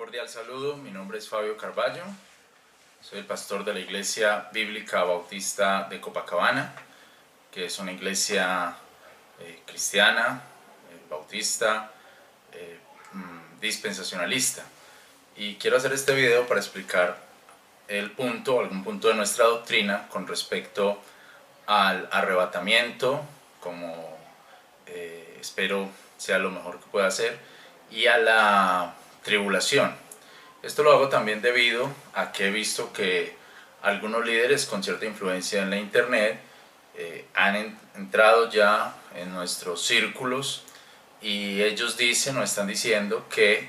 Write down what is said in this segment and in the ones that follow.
cordial saludo, mi nombre es Fabio Carballo, soy el pastor de la Iglesia Bíblica Bautista de Copacabana, que es una iglesia cristiana, bautista, dispensacionalista. Y quiero hacer este video para explicar algún punto de nuestra doctrina con respecto al arrebatamiento, como espero sea lo mejor que pueda hacer, y a la tribulación. Esto lo hago también debido a que he visto que algunos líderes con cierta influencia en la internet han entrado ya en nuestros círculos y ellos dicen o están diciendo que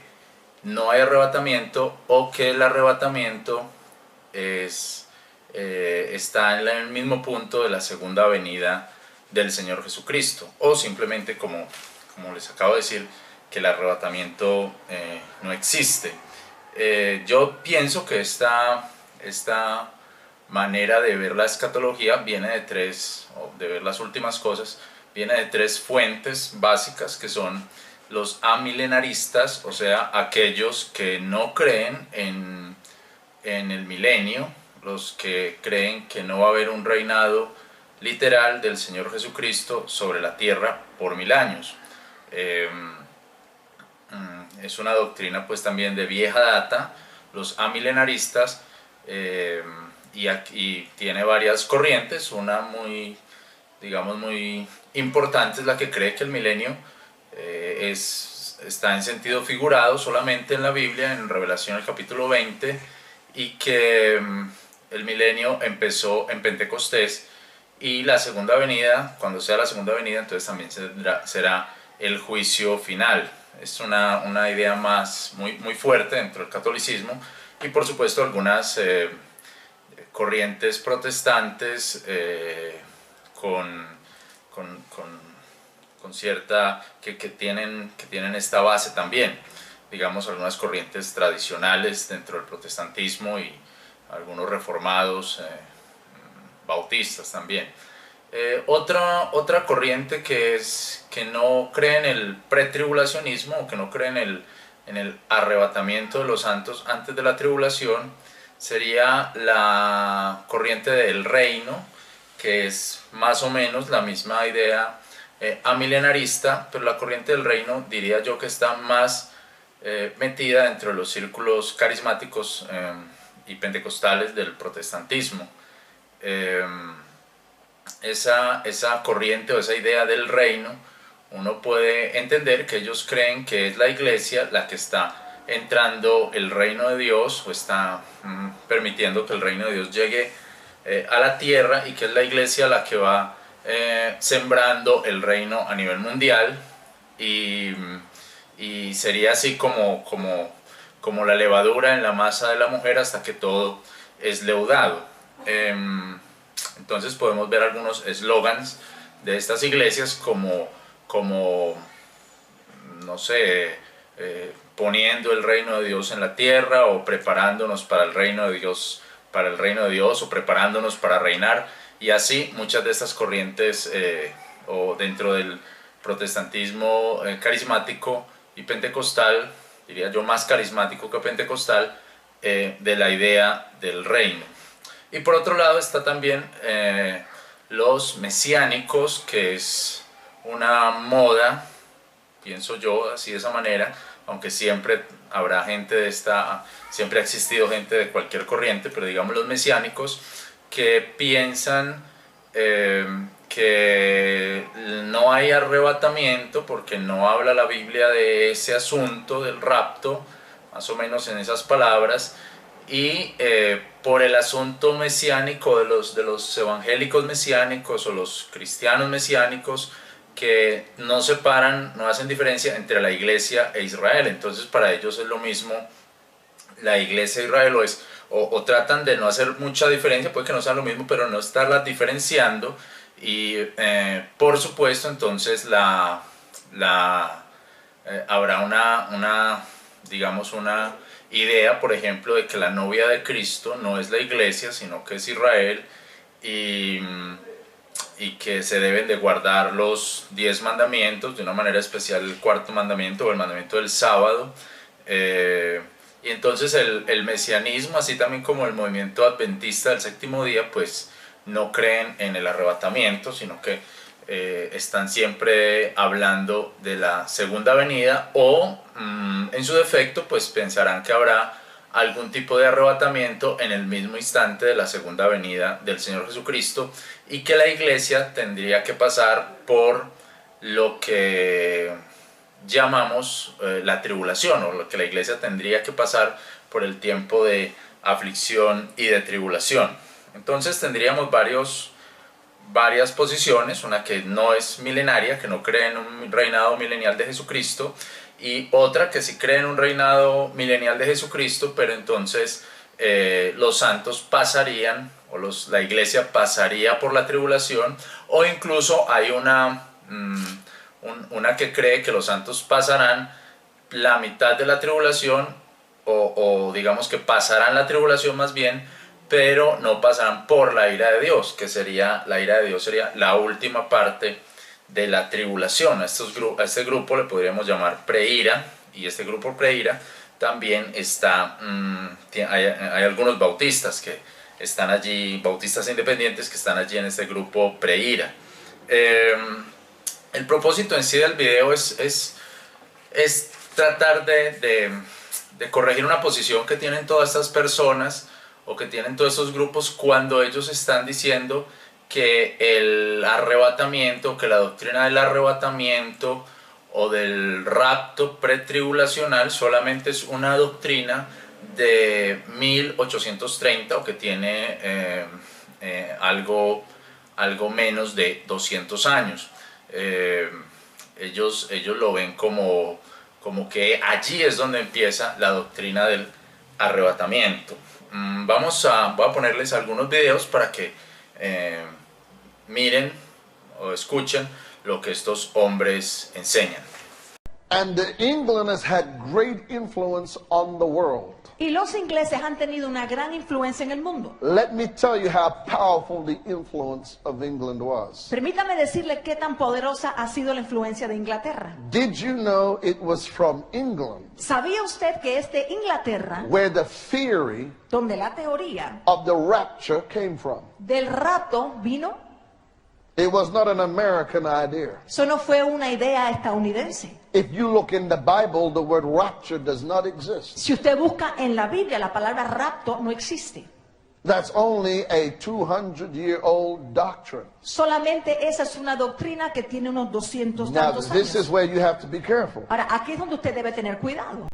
no hay arrebatamiento o que el arrebatamiento está en el mismo punto de la segunda venida del Señor Jesucristo, o simplemente como les acabo de decir, que el arrebatamiento no existe. Yo pienso que esta manera de ver la escatología viene de ver las últimas cosas, viene de tres fuentes básicas, que son los amilenaristas, o sea, aquellos que no creen en el milenio, los que creen que no va a haber un reinado literal del Señor Jesucristo sobre la tierra por 1000 años. Es una doctrina pues también de vieja data, los amilenaristas, y tiene varias corrientes. Una muy importante es la que cree que el milenio está en sentido figurado solamente en la Biblia, en Revelación el capítulo 20, y que el milenio empezó en Pentecostés, y la segunda venida, cuando sea la segunda venida, entonces también será el juicio final. Es una idea muy fuerte dentro del catolicismo, y por supuesto algunas corrientes protestantes con cierta que tienen esta base también, digamos algunas corrientes tradicionales dentro del protestantismo y algunos reformados, bautistas también. Otra corriente que no cree en el pretribulacionismo, o que no cree en el arrebatamiento de los santos antes de la tribulación, sería la corriente del reino, que es más o menos la misma idea amilenarista, pero la corriente del reino diría yo que está más metida dentro de los círculos carismáticos y pentecostales del protestantismo. Esa corriente o esa idea del reino, uno puede entender que ellos creen que es la iglesia la que está entrando el reino de Dios, o está permitiendo que el reino de Dios llegue a la tierra, y que es la iglesia la que va sembrando el reino a nivel mundial, y sería así como la levadura en la masa de la mujer hasta que todo es leudado. Entonces podemos ver algunos eslogans de estas iglesias como no sé, poniendo el reino de Dios en la tierra, o preparándonos para el reino de Dios, o preparándonos para reinar. Y así muchas de estas corrientes, o dentro del protestantismo carismático y pentecostal, diría yo más carismático que pentecostal, de la idea del reino. Y por otro lado está también los mesiánicos, que es una moda, pienso yo así de esa manera, aunque siempre habrá siempre ha existido gente de cualquier corriente, pero digamos los mesiánicos, que piensan que no hay arrebatamiento porque no habla la Biblia de ese asunto del rapto, más o menos en esas palabras, y por el asunto mesiánico de los evangélicos mesiánicos o los cristianos mesiánicos, que no hacen diferencia entre la iglesia e Israel. Entonces para ellos es lo mismo la iglesia e Israel, o tratan de no hacer mucha diferencia, puede que no sea lo mismo, pero no estarlas diferenciando. Y por supuesto entonces habrá una idea, por ejemplo, de que la novia de Cristo no es la iglesia, sino que es Israel, y que se deben de guardar los 10 mandamientos, de una manera especial el cuarto mandamiento, o el mandamiento del sábado, Y entonces el mesianismo, así también como el movimiento adventista del séptimo día, pues no creen en el arrebatamiento, sino que están siempre hablando de la segunda venida o en su defecto pues pensarán que habrá algún tipo de arrebatamiento en el mismo instante de la segunda venida del Señor Jesucristo y que la iglesia tendría que pasar por lo que llamamos la tribulación, o lo que la iglesia tendría que pasar por el tiempo de aflicción y de tribulación. Entonces tendríamos varias posiciones, una que no es milenaria, que no cree en un reinado milenial de Jesucristo, y otra que sí cree en un reinado milenial de Jesucristo, pero entonces los santos pasarían, o la iglesia pasaría por la tribulación, o incluso hay una que cree que los santos pasarán la mitad de la tribulación, o digamos que pasarán la tribulación más bien, pero no pasarán por la ira de Dios, que sería, la ira de Dios sería la última parte de la tribulación. A este grupo le podríamos llamar preira, y este grupo preira también está, hay algunos bautistas que están allí, bautistas independientes que están allí en este grupo preira. El propósito en sí del video es tratar de corregir una posición que tienen todas estas personas o que tienen todos estos grupos cuando ellos están diciendo que el arrebatamiento, que la doctrina del arrebatamiento o del rapto pretribulacional solamente es una doctrina de 1830 o que tiene algo menos de 200 años. Ellos lo ven como que allí es donde empieza la doctrina del arrebatamiento. Voy a ponerles algunos videos para que miren o escuchen lo que estos hombres enseñan. And England has had great influence on the world. Y los ingleses han tenido una gran influencia en el mundo. Let me tell you how powerful the influence of England was. Permítame decirle qué tan poderosa ha sido la influencia de Inglaterra. Did you know it was from England ¿Sabía usted que es de Inglaterra where the theory donde la teoría of the rapture came from? del rapto vino? It was not an American idea. Eso no fue una idea estadounidense. If you look in the Bible, the word rapture does not exist. Si usted busca en la Biblia, la palabra rapto no existe. That's only a 200-year-old doctrine. Solamente esa es una doctrina que tiene unos 200 Now, tantos this is años. where you have to be careful. Ahora, aquí es donde usted debe tener cuidado.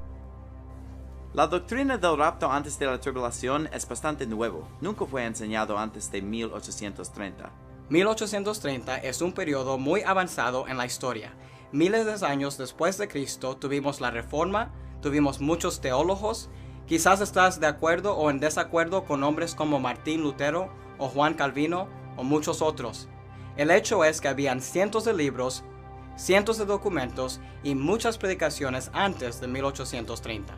La doctrina del rapto antes de la tribulación es bastante nuevo. Nunca fue enseñado antes de 1830. 1830 es un periodo muy avanzado en la historia. Miles de años después de Cristo tuvimos la Reforma, tuvimos muchos teólogos. Quizás estás de acuerdo o en desacuerdo con hombres como Martín Lutero o Juan Calvino o muchos otros. El hecho es que habían cientos de libros, cientos de documentos y muchas predicaciones antes de 1830.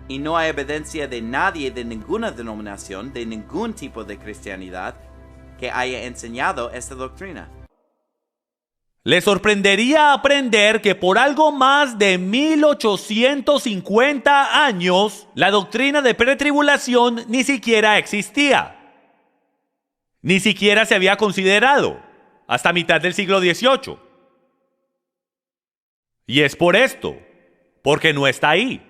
Y no hay evidencia de nadie de ninguna denominación, de ningún tipo de cristianidad, que haya enseñado esta doctrina. Le sorprendería aprender que por algo más de 1850 años, la doctrina de pretribulación ni siquiera existía. Ni siquiera se había considerado hasta mitad del siglo XVIII. Y es por esto, porque no está ahí.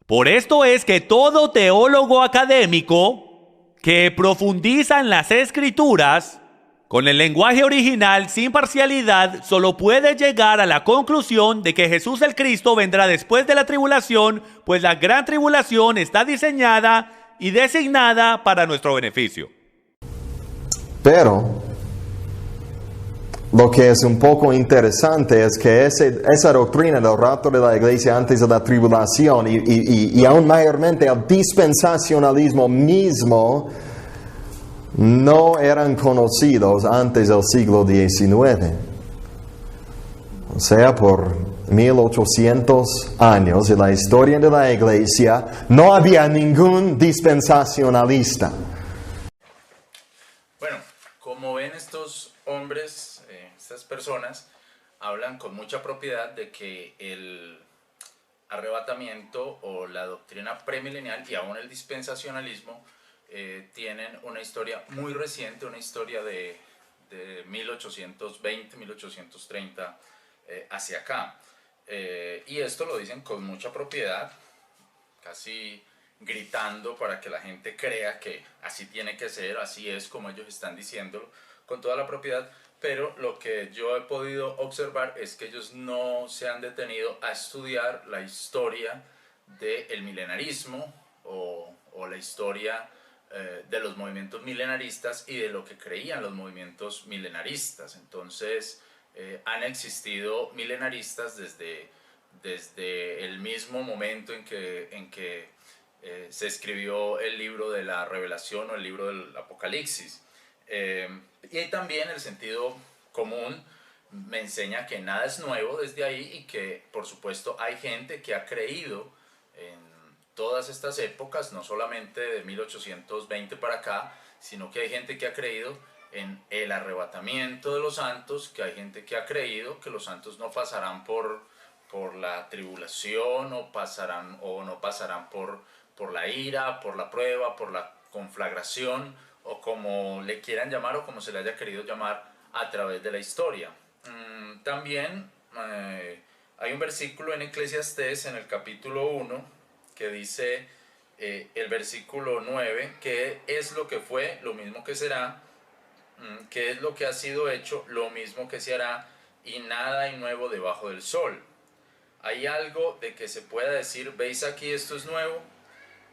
Por esto es que todo teólogo académico que profundiza en las Escrituras con el lenguaje original sin parcialidad solo puede llegar a la conclusión de que Jesús el Cristo vendrá después de la tribulación, pues la gran tribulación está diseñada y designada para nuestro beneficio. Pero lo que es un poco interesante es que esa doctrina del rapto de la iglesia antes de la tribulación y aún mayormente el dispensacionalismo mismo no eran conocidos antes del siglo XIX. O sea, por 1800 años en la historia de la iglesia no había ningún dispensacionalista. Bueno, como ven estos hombres, estas personas hablan con mucha propiedad de que arrebatamiento o la doctrina premilenial y aún el dispensacionalismo tienen una historia muy reciente, una historia de 1820, 1830 hacia acá. Y esto lo dicen con mucha propiedad, casi gritando para que la gente crea que así tiene que ser, así es como ellos están diciéndolo, con toda la propiedad. Pero lo que yo he podido observar es que ellos no se han detenido a estudiar la historia del milenarismo o la historia de los movimientos milenaristas y de lo que creían los movimientos milenaristas. Entonces han existido milenaristas desde el mismo momento en que se escribió el libro de la Revelación o el libro del Apocalipsis. Y también el sentido común me enseña que nada es nuevo desde ahí y que por supuesto hay gente que ha creído en todas estas épocas, no solamente de 1820 para acá, sino que hay gente que ha creído en el arrebatamiento de los santos, que hay gente que ha creído que los santos no pasarán por la tribulación o no pasarán por la ira, por la prueba, por la conflagración, o como le quieran llamar o como se le haya querido llamar a través de la historia. También hay un versículo en Eclesiastés en el capítulo 1 que dice el versículo 9, que es lo que fue, lo mismo que será, que es lo que ha sido hecho, lo mismo que se hará, y nada hay nuevo debajo del sol. ¿Hay algo de que se pueda decir, veis aquí, esto es nuevo?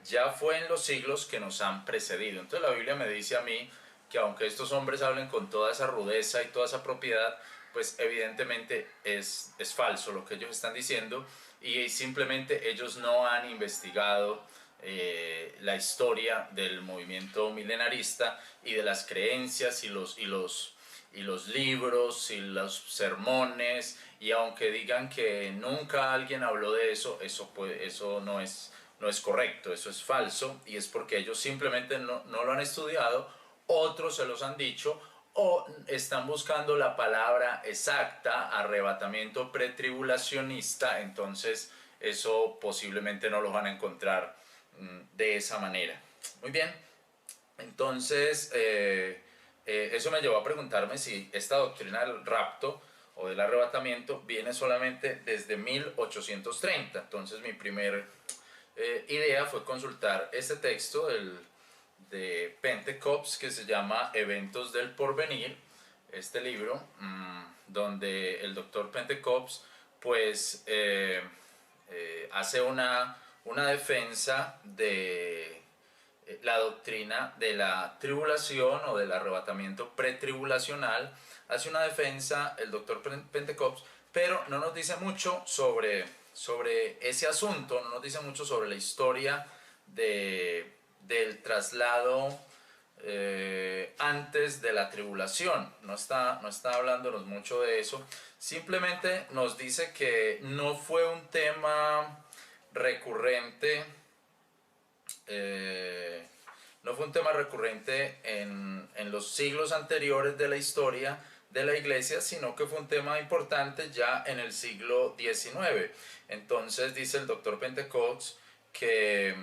Ya fue en los siglos que nos han precedido. Entonces la Biblia me dice a mí que aunque estos hombres hablen con toda esa rudeza y toda esa propiedad, pues evidentemente es falso lo que ellos están diciendo, y simplemente ellos no han investigado la historia del movimiento milenarista y de las creencias y los libros y los sermones, y aunque digan que nunca alguien habló de eso, eso no es correcto, eso es falso, y es porque ellos simplemente no lo han estudiado, otros se los han dicho, o están buscando la palabra exacta, arrebatamiento pretribulacionista. Entonces eso posiblemente no lo van a encontrar de esa manera. Muy bien, entonces eso me llevó a preguntarme si esta doctrina del rapto o del arrebatamiento viene solamente desde 1830. Entonces mi primer idea fue consultar este texto de Pentecost que se llama Eventos del Porvenir, este libro, donde el doctor Pentecost pues hace una defensa de la doctrina de la tribulación o del arrebatamiento pretribulacional. Hace una defensa el doctor Pentecost, pero no nos dice mucho sobre ese asunto, no nos dice mucho sobre la historia del traslado antes de la tribulación. No está hablándonos mucho de eso. Simplemente nos dice que no fue un tema recurrente, en los siglos anteriores de la historia de la iglesia, sino que fue un tema importante ya en el siglo XIX. Entonces dice el doctor Pentecost que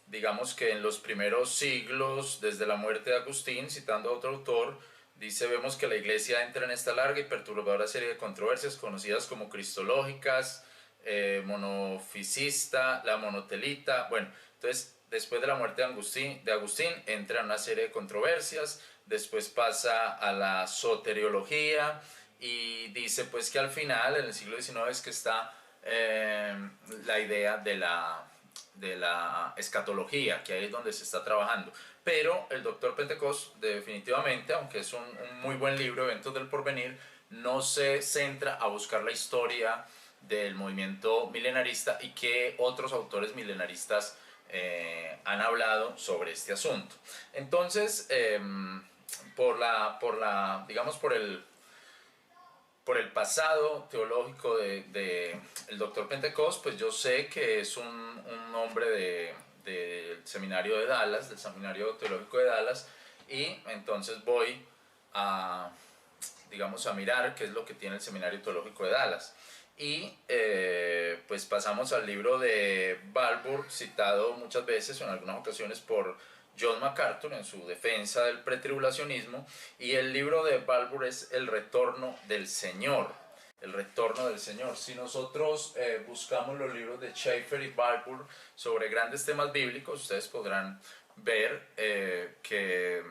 digamos que en los primeros siglos, desde la muerte de Agustín, citando a otro autor, dice: vemos que la iglesia entra en esta larga y perturbadora serie de controversias conocidas como cristológicas, monofisista, la monotelita. Bueno, entonces después de la muerte de Agustín entra en una serie de controversias, después pasa a la soteriología, y dice pues que al final, en el siglo XIX, es que está la idea de la escatología, que ahí es donde se está trabajando. Pero el doctor Pentecost definitivamente, aunque es un muy buen libro, Eventos del Porvenir, no se centra a buscar la historia del movimiento milenarista y que otros autores milenaristas han hablado sobre este asunto. Entonces, por el pasado teológico de el doctor Pentecost, pues yo sé que es un hombre del seminario de Dallas, del seminario teológico de Dallas, y entonces voy a mirar qué es lo que tiene el seminario teológico de Dallas. Y pues pasamos al libro de Balfour, citado muchas veces, en algunas ocasiones por John MacArthur en su defensa del pretribulacionismo, y el libro de Balfour es El retorno del Señor. El retorno del Señor. Si nosotros buscamos los libros de Schaeffer y Balfour sobre grandes temas bíblicos, ustedes podrán ver que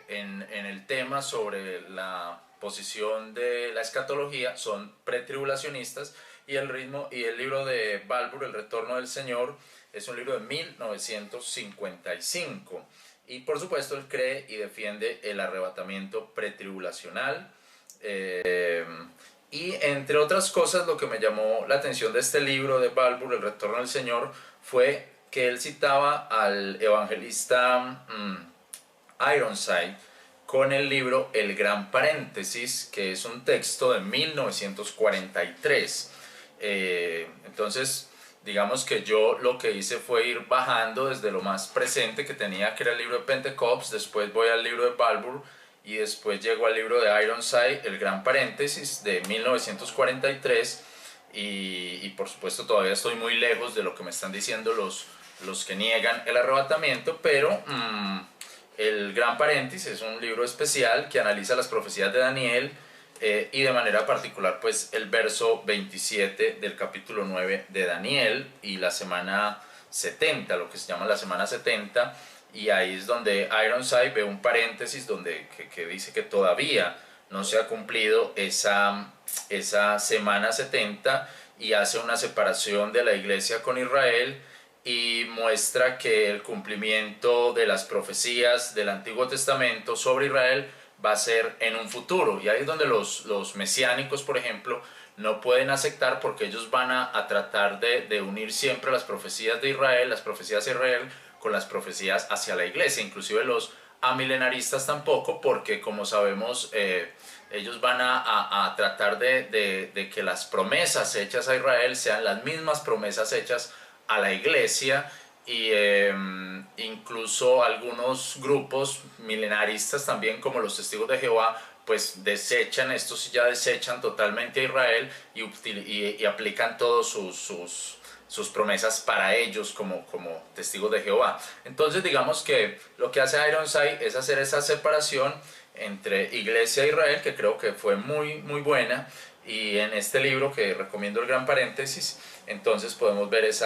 en el tema sobre la posición de la escatología son pretribulacionistas, y el libro de Balfour, El retorno del Señor, es un libro de 1955, y por supuesto él cree y defiende el arrebatamiento pretribulacional. Y entre otras cosas, lo que me llamó la atención de este libro de Balfour, El retorno del Señor, fue que él citaba al evangelista Ironside con el libro El Gran Paréntesis, que es un texto de 1943. Entonces, digamos que yo lo que hice fue ir bajando desde lo más presente que tenía, que era el libro de Pentecost, después voy al libro de Balfour, y después llego al libro de Ironside, El Gran Paréntesis, de 1943, y por supuesto todavía estoy muy lejos de lo que me están diciendo los que niegan el arrebatamiento, pero El Gran Paréntesis es un libro especial que analiza las profecías de Daniel, y de manera particular pues el verso 27 del capítulo 9 de Daniel y la semana 70, lo que se llama la semana 70, y ahí es donde Ironside ve un paréntesis que dice que todavía no se ha cumplido esa semana 70, y hace una separación de la iglesia con Israel y muestra que el cumplimiento de las profecías del Antiguo Testamento sobre Israel va a ser en un futuro, y ahí es donde los mesiánicos, por ejemplo, no pueden aceptar, porque ellos van a tratar de unir siempre las profecías de Israel, las profecías de Israel, con las profecías hacia la iglesia. Inclusive los amilenaristas tampoco, porque como sabemos ellos van a tratar de que las promesas hechas a Israel sean las mismas promesas hechas a la iglesia, y incluso algunos grupos milenaristas también, como los Testigos de Jehová, pues desechan, estos sí ya desechan totalmente a Israel y aplican todos sus promesas para ellos como testigos de Jehová. Entonces digamos que lo que hace Ironside es hacer esa separación entre iglesia e Israel, que creo que fue muy buena, y en este libro, que recomiendo, El Gran Paréntesis, entonces podemos ver ese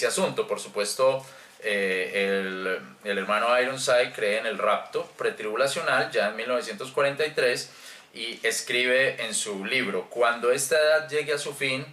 asunto. Por supuesto, el hermano Ironside cree en el rapto pretribulacional ya en 1943, y escribe en su libro: cuando esta edad llegue a su fin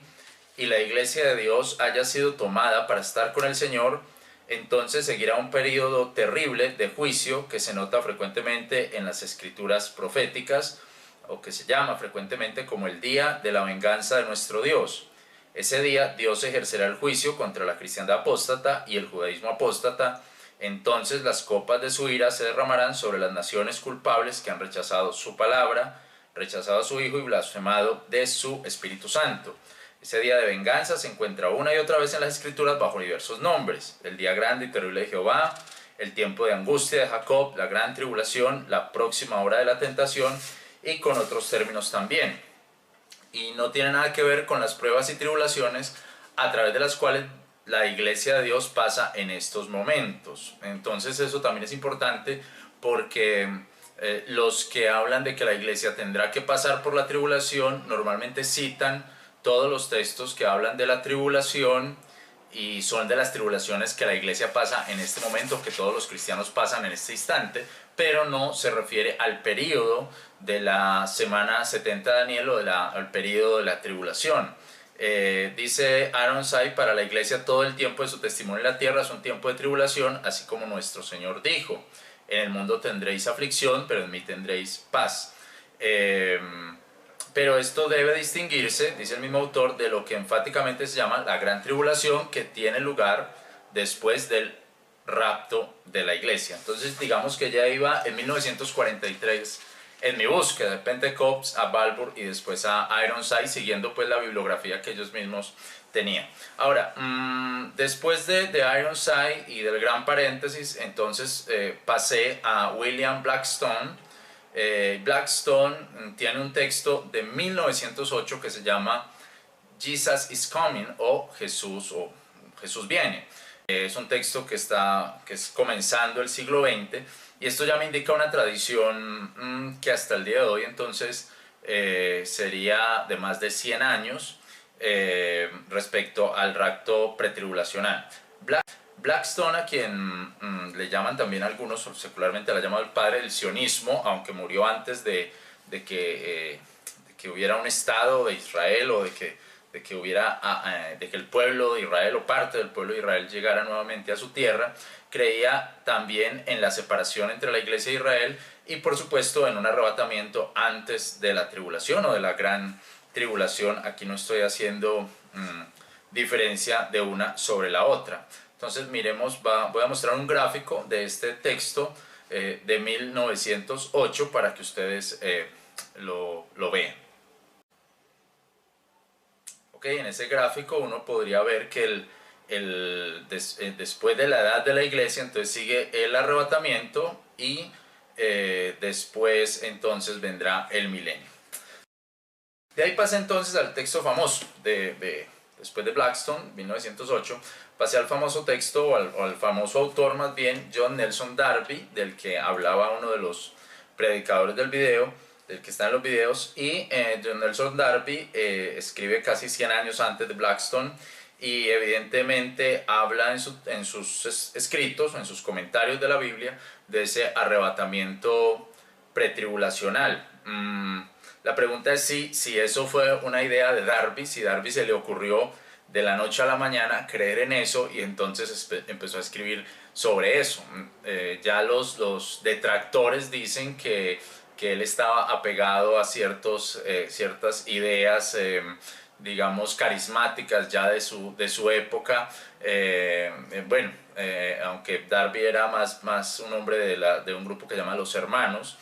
y la iglesia de Dios haya sido tomada para estar con el Señor, entonces seguirá un periodo terrible de juicio que se nota frecuentemente en las escrituras proféticas, o que se llama frecuentemente como el día de la venganza de nuestro Dios. Ese día Dios ejercerá el juicio contra la cristiandad apóstata y el judaísmo apóstata. Entonces las copas de su ira se derramarán sobre las naciones culpables que han rechazado su palabra, rechazado a su Hijo y blasfemado de su Espíritu Santo. Ese día de venganza se encuentra una y otra vez en las Escrituras bajo diversos nombres: el día grande y terrible de Jehová, el tiempo de angustia de Jacob, la gran tribulación, la próxima hora de la tentación, y con otros términos también. Y no tiene nada que ver con las pruebas y tribulaciones a través de las cuales la iglesia de Dios pasa en estos momentos. Entonces eso también es importante, porque los que hablan de que la iglesia tendrá que pasar por la tribulación normalmente citan todos los textos que hablan de la tribulación, y son de las tribulaciones que la iglesia pasa en este momento, que todos los cristianos pasan en este instante, pero no se refiere al periodo de la semana 70 de Daniel, o al periodo de la tribulación. Dice Ironside: para la iglesia todo el tiempo de su testimonio en la tierra es un tiempo de tribulación, así como nuestro Señor dijo: en el mundo tendréis aflicción, pero en mí tendréis paz. Pero esto debe distinguirse, dice el mismo autor, de lo que enfáticamente se llama la gran tribulación, que tiene lugar después del rapto de la iglesia. Entonces digamos que ya iba en 1943 en mi búsqueda de Pentecost, a Balfour y después a Ironside, siguiendo pues la bibliografía que ellos mismos tenían. Ahora, después de Ironside y del Gran Paréntesis, entonces pasé a William Blackstone, Blackstone tiene un texto de 1908 que se llama Jesus is Coming, o Jesús viene. Es un texto que es comenzando el siglo XX, y esto ya me indica una tradición que hasta el día de hoy entonces sería de más de 100 años respecto al rapto pretribulacional. Blackstone, a quien le llaman también algunos, secularmente la llaman el padre del sionismo, aunque murió antes de que hubiera un Estado de Israel, o de que el pueblo de Israel o parte del pueblo de Israel llegara nuevamente a su tierra, creía también en la separación entre la iglesia de Israel y por supuesto en un arrebatamiento antes de la tribulación o de la gran tribulación. Aquí no estoy haciendo diferencia de una sobre la otra. Entonces miremos, voy a mostrar un gráfico de este texto de 1908 para que ustedes lo vean. Okay, en ese gráfico uno podría ver que después de la edad de la iglesia entonces sigue el arrebatamiento, y después entonces vendrá el milenio. De ahí pasa entonces al texto famoso después de Blackstone, 1908, pasé al famoso texto, o al famoso autor más bien, John Nelson Darby, del que hablaba uno de los predicadores del que está en los videos. Y John Nelson Darby escribe casi 100 años antes de Blackstone, y evidentemente habla en sus escritos, en sus comentarios de la Biblia, de ese arrebatamiento pretribulacional. La pregunta es si eso fue una idea de Darby, si Darby se le ocurrió de la noche a la mañana creer en eso y entonces empezó a escribir sobre eso. Ya los detractores dicen que él estaba apegado a ciertas ideas, digamos, carismáticas ya de su época. Aunque Darby era más un hombre de un grupo que se llama Los Hermanos.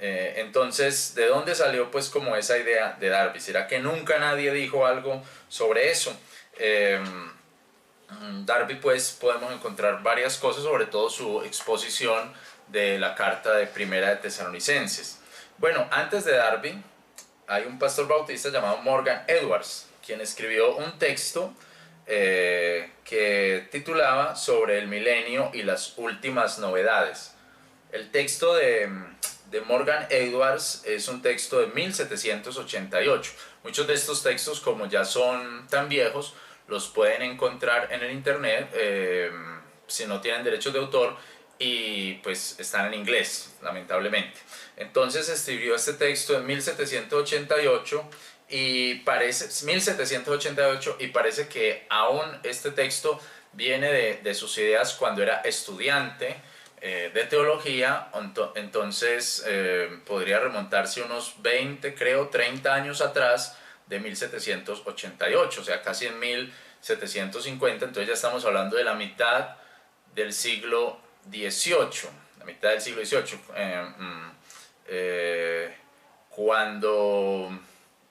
Entonces, ¿de dónde salió pues como esa idea de Darby? ¿Será que nunca nadie dijo algo sobre eso? Darby pues podemos encontrar varias cosas, sobre todo su exposición de la carta de Primera de Tesalonicenses. Bueno, antes de Darby hay un pastor bautista llamado Morgan Edwards, quien escribió un texto que titulaba Sobre el milenio y las últimas novedades. El texto de Morgan Edwards es un texto de 1788. Muchos de estos textos, como ya son tan viejos, los pueden encontrar en el internet si no tienen derechos de autor, y pues están en inglés, lamentablemente. Entonces escribió este texto en 1788 y parece que aún este texto viene de sus ideas cuando era estudiante de teología. Entonces podría remontarse unos 30 años atrás de 1788, o sea, casi en 1750. Entonces ya estamos hablando de la mitad del siglo XVIII, cuando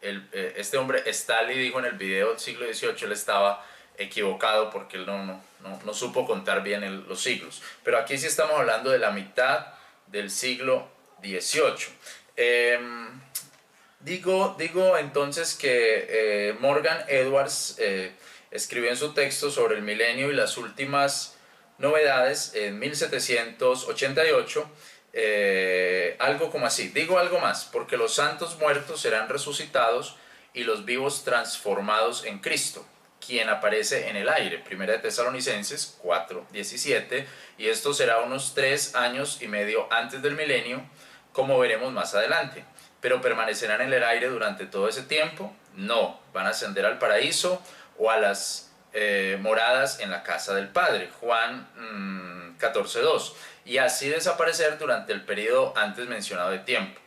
este hombre Staley dijo en el video del siglo XVIII, él estaba equivocado porque él no supo contar bien los siglos, pero aquí sí estamos hablando de la mitad del siglo XVIII. Digo entonces que Morgan Edwards escribió en su texto Sobre el milenio y las últimas novedades en 1788 algo como así: digo algo más, porque los santos muertos serán resucitados y los vivos transformados en Cristo, quien aparece en el aire. Primera de Tesalonicenses 4:17. Y esto será unos 3 años y medio antes del milenio, como veremos más adelante. Pero permanecerán en el aire durante todo ese tiempo. No, van a ascender al paraíso o a las moradas en la casa del Padre. Juan 14:2. Y así desaparecer durante el periodo antes mencionado de tiempo.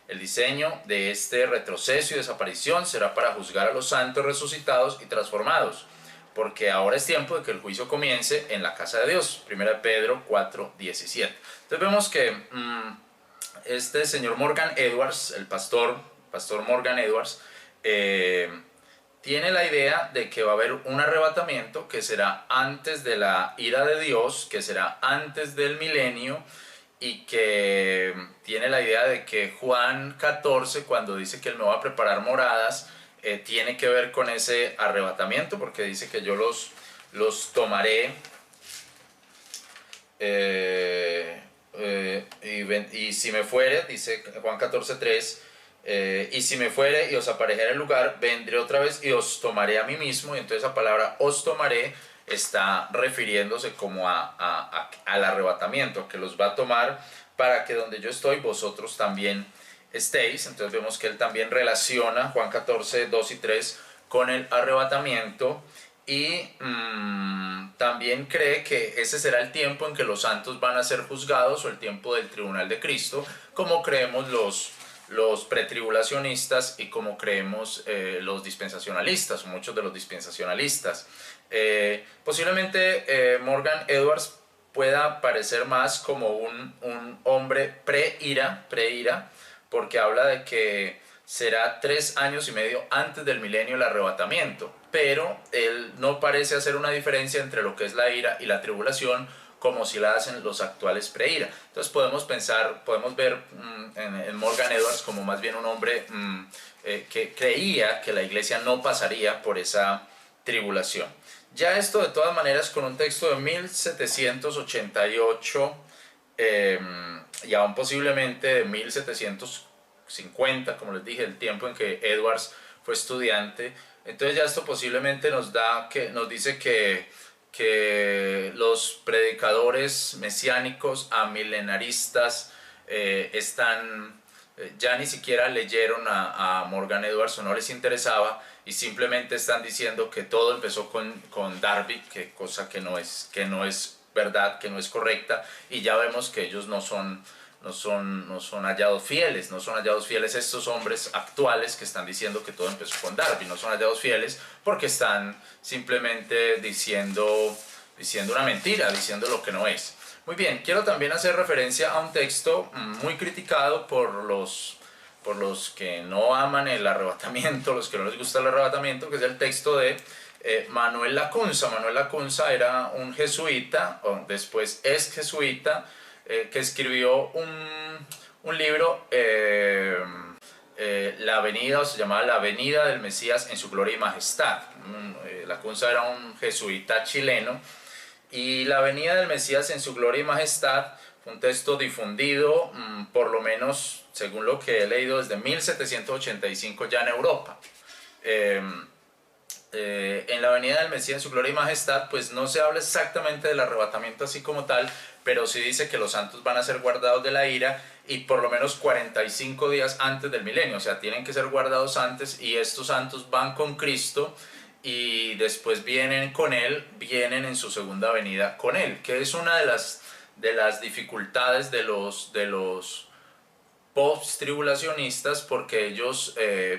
El diseño de este retroceso y desaparición será para juzgar a los santos resucitados y transformados, porque ahora es tiempo de que el juicio comience en la casa de Dios. 1 Pedro 4:17. Entonces vemos que este señor Morgan Edwards, el pastor Morgan Edwards, tiene la idea de que va a haber un arrebatamiento que será antes de la ira de Dios, que será antes del milenio, y que tiene la idea de que Juan 14, cuando dice que Él me va a preparar moradas, tiene que ver con ese arrebatamiento, porque dice que yo los tomaré y si me fuere, dice Juan 14:3, y si me fuere y os aparejare en el lugar, vendré otra vez y os tomaré a mí mismo. Y entonces la palabra os tomaré está refiriéndose como al arrebatamiento, que los va a tomar para que donde yo estoy vosotros también estéis. Entonces vemos que él también relaciona Juan 14:2 y 3 con el arrebatamiento, y también cree que ese será el tiempo en que los santos van a ser juzgados, o el tiempo del tribunal de Cristo, como creemos los pretribulacionistas y como creemos los dispensacionalistas, o muchos de los dispensacionalistas. Posiblemente Morgan Edwards pueda parecer más como un hombre pre-ira, porque habla de que será 3 años y medio antes del milenio el arrebatamiento, pero él no parece hacer una diferencia entre lo que es la ira y la tribulación, como si la hacen los actuales pre-ira. Entonces podemos ver en Morgan Edwards como más bien un hombre que creía que la iglesia no pasaría por esa tribulación. Ya esto de todas maneras con un texto de 1788 y aún posiblemente de 1750, como les dije, el tiempo en que Edwards fue estudiante. Entonces ya esto posiblemente nos dice que los predicadores mesiánicos amilenaristas ya ni siquiera leyeron a Morgan Edwards, o no les interesaba, y simplemente están diciendo que todo empezó con Darby, cosa que no es verdad, que no es correcta, y ya vemos que ellos no son hallados fieles, estos hombres actuales que están diciendo que todo empezó con Darby, no son hallados fieles porque están simplemente diciendo una mentira, diciendo lo que no es. Muy bien, quiero también hacer referencia a un texto muy criticado por los que no aman el arrebatamiento, los que no les gusta el arrebatamiento, que es el texto de Manuel Lacunza. Manuel Lacunza era un jesuita, o después es jesuita, que escribió un libro, La Venida, o se llamaba La Venida del Mesías en su Gloria y Majestad. Lacunza era un jesuita chileno, y La Venida del Mesías en su Gloria y Majestad fue un texto difundido, por lo menos según lo que he leído, desde 1785 ya en Europa. En La Venida del Mesías en su Gloria y Majestad pues no se habla exactamente del arrebatamiento así como tal, pero sí dice que los santos van a ser guardados de la ira, y por lo menos 45 días antes del milenio, o sea, tienen que ser guardados antes, y estos santos van con Cristo y después vienen con Él, vienen en su segunda venida con Él, que es una de las dificultades de los post-tribulacionistas, porque ellos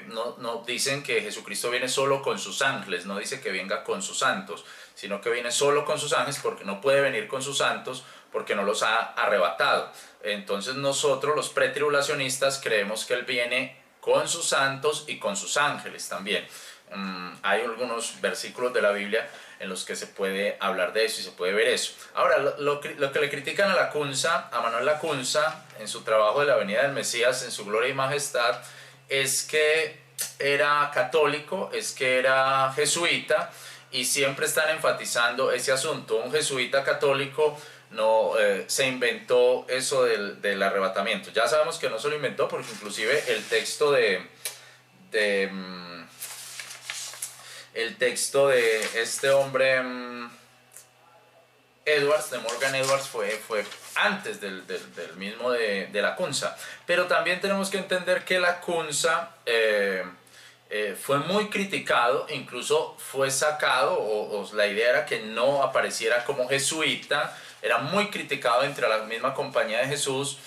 no dicen que Jesucristo viene solo con sus ángeles, no dice que venga con sus santos, sino que viene solo con sus ángeles, porque no puede venir con sus santos, porque no los ha arrebatado. Entonces nosotros, los pretribulacionistas, creemos que Él viene con sus santos y con sus ángeles también. Hay algunos versículos de la Biblia en los que se puede hablar de eso y se puede ver eso. Ahora, lo que le critican a Manuel Lacunza, en su trabajo de La Venida del Mesías en su Gloria y Majestad, es que era católico, es que era jesuita, y siempre están enfatizando ese asunto. Un jesuita católico no se inventó eso del arrebatamiento. Ya sabemos que no se lo inventó, porque inclusive el texto de este hombre Edwards, de Morgan Edwards, fue antes del mismo de Lacunza. Pero también tenemos que entender que Lacunza fue muy criticado, incluso fue sacado, o la idea era que no apareciera como jesuita, era muy criticado entre la misma Compañía de Jesús.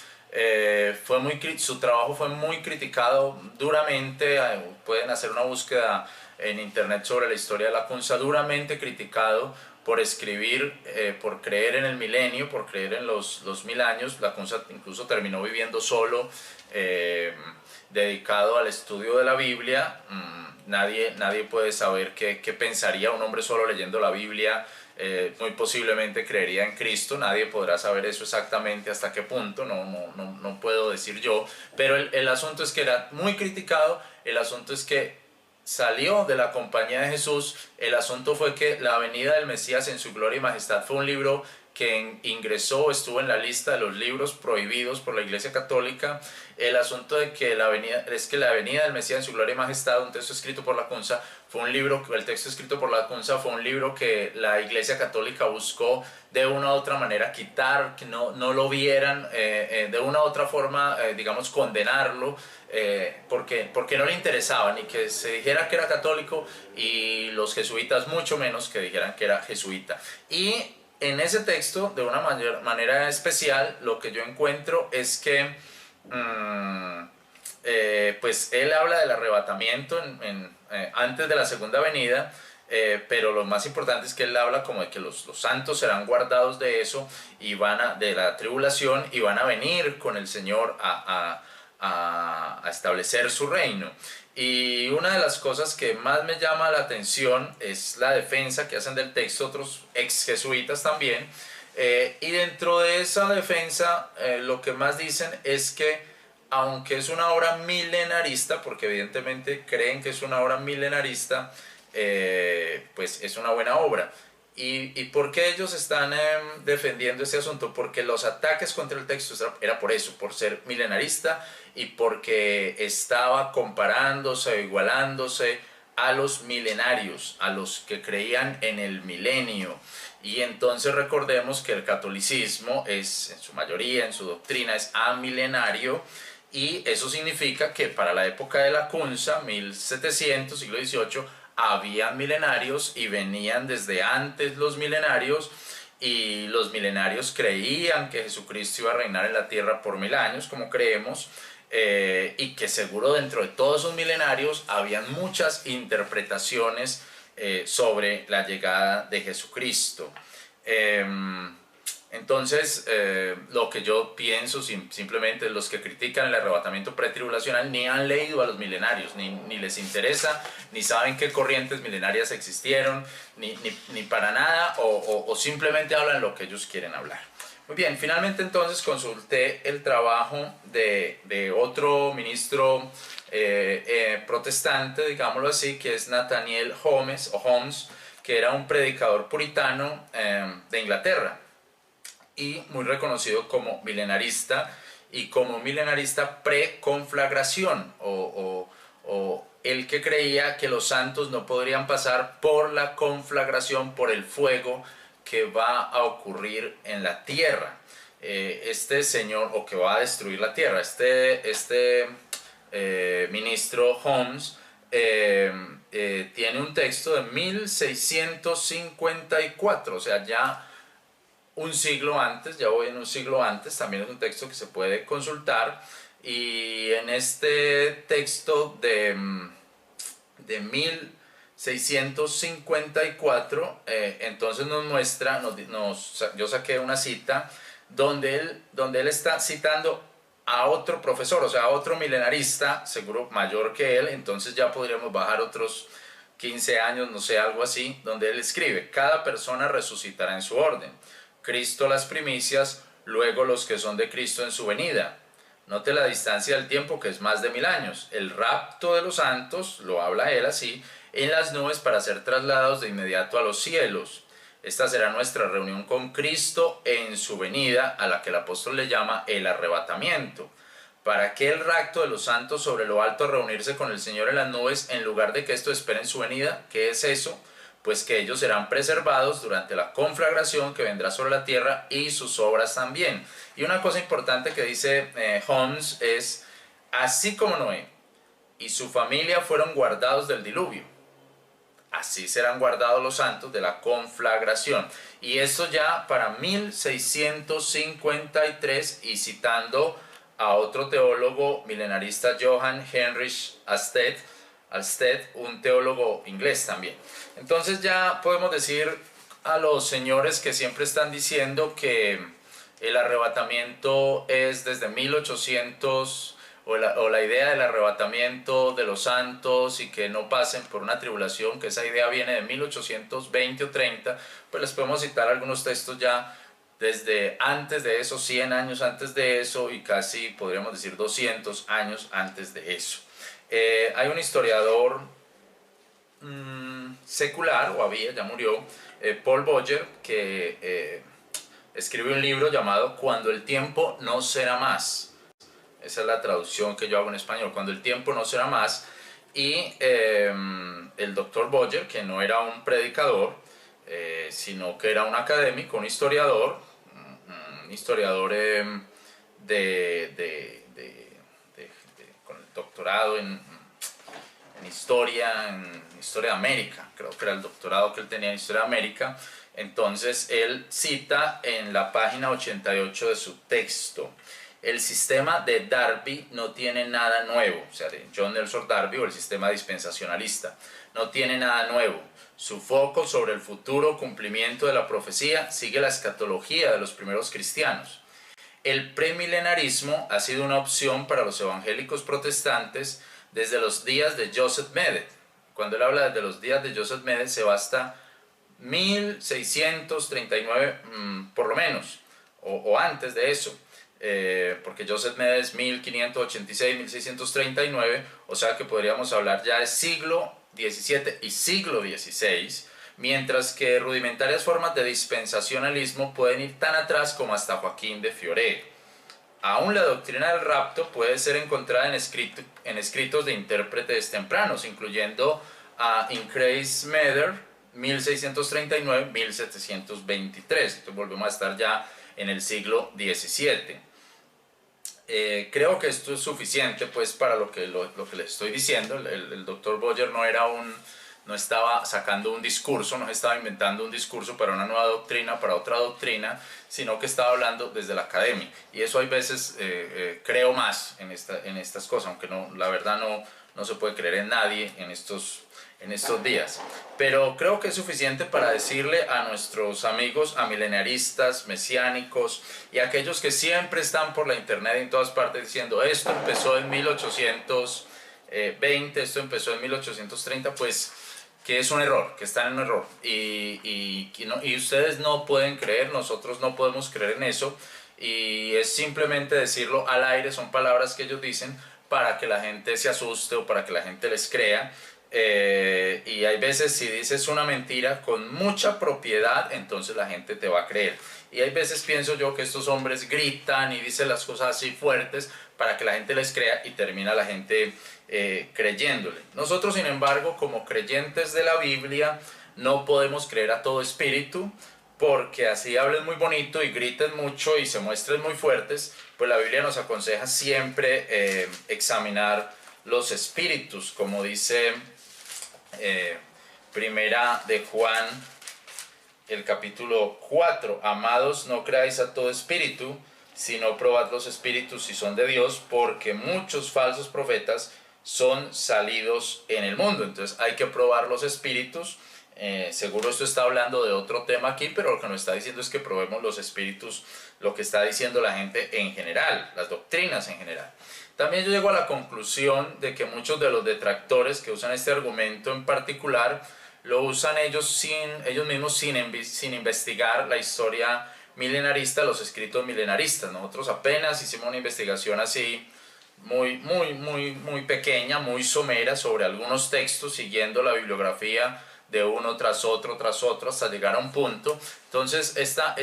Su trabajo fue muy criticado duramente. Pueden hacer una búsqueda en internet sobre la historia de Lacunza, duramente criticado por escribir, por creer en el milenio, por creer en los 1000 años. Lacunza incluso terminó viviendo solo, dedicado al estudio de la Biblia. Nadie puede saber qué pensaría un hombre solo leyendo la Biblia. Muy posiblemente creería en Cristo. Nadie podrá saber eso exactamente hasta qué punto, no puedo decir yo, pero el asunto es que era muy criticado. El asunto es que salió de la compañía de Jesús. El asunto fue que La venida del Mesías en su gloria y majestad fue un libro que estuvo en la lista de los libros prohibidos por la Iglesia Católica. El asunto de que La venida del Mesías en su gloria y majestad, un texto escrito por Lacunza, el texto escrito por Lacunza fue un libro que la Iglesia Católica buscó de una u otra manera quitar, que no lo vieran, de una u otra forma, digamos, condenarlo, porque no le interesaba ni que se dijera que era católico, y los jesuitas mucho menos que dijeran que era jesuita. Y en ese texto, de una manera especial, lo que yo encuentro es que pues él habla del arrebatamiento antes de la segunda venida, pero lo más importante es que él habla como de que los santos serán guardados de eso, y de la tribulación, y van a venir con el Señor a establecer su reino. Y una de las cosas que más me llama la atención es la defensa que hacen del texto otros ex jesuitas también, y dentro de esa defensa lo que más dicen es que aunque es una obra milenarista, porque evidentemente creen que es una obra milenarista, pues es una buena obra. ¿Y por qué ellos están defendiendo este asunto? Porque los ataques contra el texto era por eso, por ser milenarista, y porque estaba comparándose, igualándose a los milenarios, a los que creían en el milenio. Y entonces recordemos que el catolicismo es, en su mayoría, en su doctrina, es amilenario, y eso significa que para la época de Lacunza, 1700, siglo XVIII, habían milenarios y venían desde antes los milenarios, y los milenarios creían que Jesucristo iba a reinar en la tierra por 1000 años, como creemos, y que seguro dentro de todos esos milenarios habían muchas interpretaciones sobre la llegada de Jesucristo. Entonces, lo que yo pienso simplemente, los que critican el arrebatamiento pretribulacional ni han leído a los milenarios, ni les interesa, ni saben qué corrientes milenarias existieron, ni para nada, o simplemente hablan lo que ellos quieren hablar. Muy bien, finalmente entonces consulté el trabajo de otro ministro protestante, digámoslo así, que es Nathaniel Holmes, que era un predicador puritano de Inglaterra, y muy reconocido como milenarista, y como milenarista pre-conflagración, o el que creía que los santos no podrían pasar por la conflagración, por el fuego que va a ocurrir en la tierra. Este señor, o que va a destruir la tierra, este ministro Holmes, tiene un texto de 1654, o sea, ya un siglo antes, ya voy en un siglo antes. También es un texto que se puede consultar, y en este texto de 1654, entonces nos muestra, yo saqué una cita donde él está citando a otro profesor, o sea, a otro milenarista, seguro mayor que él, entonces ya podríamos bajar otros 15 años, no sé, algo así, donde él escribe: cada persona resucitará en su orden, Cristo las primicias, luego los que son de Cristo en su venida. Note la distancia del tiempo, que es más de 1000 años. El rapto de los santos, lo habla él así, en las nubes para ser trasladados de inmediato a los cielos. Esta será nuestra reunión con Cristo en su venida, a la que el apóstol le llama el arrebatamiento. ¿Para qué el rapto de los santos sobre lo alto a reunirse con el Señor en las nubes, en lugar de que esto esperen su venida? ¿Qué es eso? Pues que ellos serán preservados durante la conflagración que vendrá sobre la tierra, y sus obras también. Y una cosa importante que dice Holmes es: así como Noé y su familia fueron guardados del diluvio, así serán guardados los santos de la conflagración. Y esto ya para 1653, y citando a otro teólogo milenarista, Johann Heinrich Alsted, un teólogo inglés también. Entonces ya podemos decir a los señores que siempre están diciendo que el arrebatamiento es desde 1800, o la idea del arrebatamiento de los santos y que no pasen por una tribulación, que esa idea viene de 1820 o 30, pues les podemos citar algunos textos ya desde antes de eso, 100 años antes de eso, y casi podríamos decir 200 años antes de eso. Hay un historiador secular, o había, ya murió, Paul Boyer, que escribió un libro llamado Cuando el tiempo no será más. Esa es la traducción que yo hago en español, Cuando el tiempo no será más. Y el doctor Boyer, que no era un predicador, sino que era un académico, un historiador con el doctorado en historia de América, creo que era el doctorado que él tenía en historia de América. Entonces él cita en la página 88 de su texto: el sistema de Darby no tiene nada nuevo, o sea, de John Nelson Darby, o el sistema dispensacionalista, no tiene nada nuevo. Su foco sobre el futuro cumplimiento de la profecía sigue la escatología de los primeros cristianos. El premilenarismo ha sido una opción para los evangélicos protestantes desde los días de Joseph Medet. Cuando él habla de los días de Joseph Medet, se va hasta 1639 por lo menos, o antes de eso, porque Joseph Medet es 1586, 1639, o sea que podríamos hablar ya de siglo XVII y siglo XVI, mientras que rudimentarias formas de dispensacionalismo pueden ir tan atrás como hasta Joaquín de Fiore. Aún la doctrina del rapto puede ser encontrada en escritos de intérpretes tempranos, incluyendo a Increase Mather, 1639-1723. Entonces volvemos a estar ya en el siglo XVII. Creo que esto es suficiente pues para lo que les estoy diciendo. El doctor Boyer no estaba sacando un discurso, no estaba inventando un discurso para una nueva doctrina, para otra doctrina, sino que estaba hablando desde la academia. Y eso hay veces creo más en estas cosas, aunque la verdad no se puede creer en nadie en estos días. Pero creo que es suficiente para decirle a nuestros amigos amilenaristas, mesiánicos y aquellos que siempre están por la internet en todas partes diciendo esto empezó en 1820, esto empezó en 1830, pues que es un error, que están en un error y ustedes no pueden creer, nosotros no podemos creer en eso, y es simplemente decirlo al aire, son palabras que ellos dicen para que la gente se asuste o para que la gente les crea. Y hay veces si dices una mentira con mucha propiedad, entonces la gente te va a creer. Y hay veces pienso yo que estos hombres gritan y dicen las cosas así fuertes para que la gente les crea y termina la gente creyéndole. Nosotros, sin embargo, como creyentes de la Biblia, no podemos creer a todo espíritu, porque así hablen muy bonito y griten mucho y se muestren muy fuertes, pues la Biblia nos aconseja siempre examinar los espíritus, como dice Primera de Juan, el capítulo 4, amados, no creáis a todo espíritu, sino probad los espíritus si son de Dios, porque muchos falsos profetas son salidos en el mundo. Entonces hay que probar los espíritus. Seguro esto está hablando de otro tema aquí, pero lo que nos está diciendo es que probemos los espíritus, lo que está diciendo la gente en general, las doctrinas en general. También yo llego a la conclusión de que muchos de los detractores que usan este argumento en particular lo usan ellos mismos sin investigar la historia milenarista, los escritos milenaristas. Nosotros apenas hicimos una investigación así muy pequeña, muy somera sobre algunos textos, siguiendo la bibliografía de uno tras otro hasta llegar a un punto. Entonces esta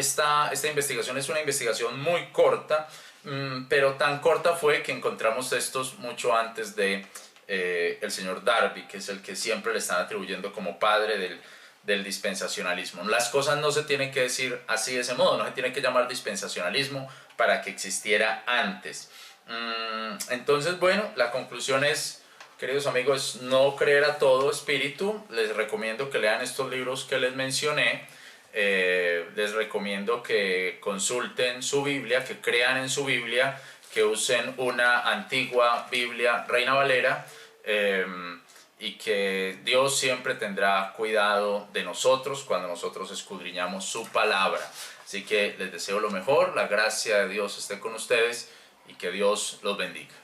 investigación es una investigación muy corta, pero tan corta fue que encontramos textos mucho antes de el señor Darby, que es el que siempre le están atribuyendo como padre del dispensacionalismo. Las cosas no se tienen que decir así de ese modo, no se tiene que llamar dispensacionalismo para que existiera antes. Entonces, bueno, la conclusión es, queridos amigos, no creer a todo espíritu. Les recomiendo que lean estos libros que les mencioné. Les recomiendo que consulten su Biblia, que crean en su Biblia, que usen una antigua Biblia Reina Valera, y que Dios siempre tendrá cuidado de nosotros cuando nosotros escudriñamos su palabra. Así que les deseo lo mejor, la gracia de Dios esté con ustedes y que Dios los bendiga.